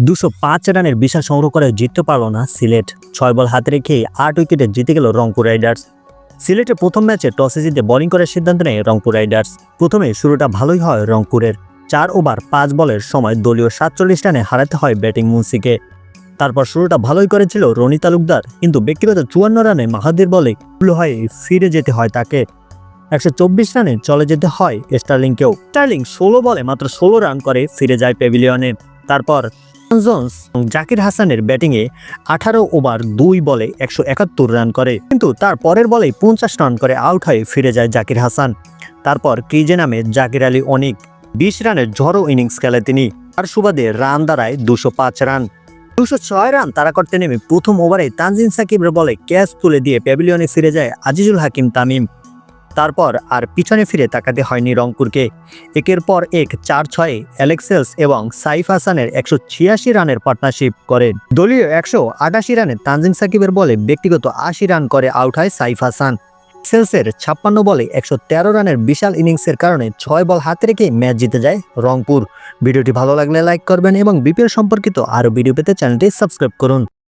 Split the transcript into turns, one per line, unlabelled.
205 রানের বিশাল সংগ্রহ করে জিততে পারল না সিলেট। 6 বল হাতে রেখে 8 উইকেটে জিতে গেল রংপুর রাইডার্স। সিলেটের প্রথম ম্যাচে টসে জিতে বোলিং করার সিদ্ধান্ত নেয় রংপুর রাইডার্স। প্রথমে শুরুটা ভালোই হয় রংপুরের। 4 ওভার 5 বলের সময় দলীয় 47 রানে হারাতে হয় ব্যাটিং মুন্সিকে। তারপর শুরুটা ভালোই করেছিল রনি তালুকদার, কিন্তু ব্যক্তিগত 54 রানে মাহাদির বলে হয়ে ফিরে যেতে হয় তাকে। 124 রানে চলে যেতে হয় স্টার্লিংকেও। স্টার্লিং 16 বলে মাত্র 16 রান করে ফিরে যায় প্যাভিলিয়নে। তারপর জোন্স জাকির হাসানের ব্যাটিংয়ে 18 ওভার 2 বলে 171 রান করে, কিন্তু তার পরের বলেই 50 রান করে আউট হয়ে ফিরে যায় জাকির হাসান। তারপর ক্রিজে নামে জাকির আলী অনিক। 20 রানের ঝড়ো ইনিংস খেলে তিনি। আর সুবাদে রান দাঁড়ায় 205 রান। 206 রান তাড়া করতে নেমে প্রথম ওভারে তানজিম সাকিবের বলে ক্যাচ তুলে দিয়ে প্যাভিলিয়নে ফিরে যায় আজিজুল হাকিম তামিম। তারপর আর পিছনে ফিরে তাকাতে হয়নি রংপুরকে। একের পর এক 4-6 অ্যালেক্সেলস এবং সাইফ হাসানের 186 রানের পার্টনারশিপ করে। দলীয় 188 রানে তানজিম সাকিবের বলে ব্যক্তিগত 80 রান করে আউট হয় সাইফ হাসান। সেলসের 56 বলে 113 রানের বিশাল ইনিংসের কারণে 6 বল হাতে রেখে ম্যাচ জিতে যায় রংপুর। ভিডিওটি ভালো লাগলে লাইক করবেন এবং বিপিএল সম্পর্কিত আরও ভিডিও পেতে চ্যানেলটি সাবস্ক্রাইব করুন।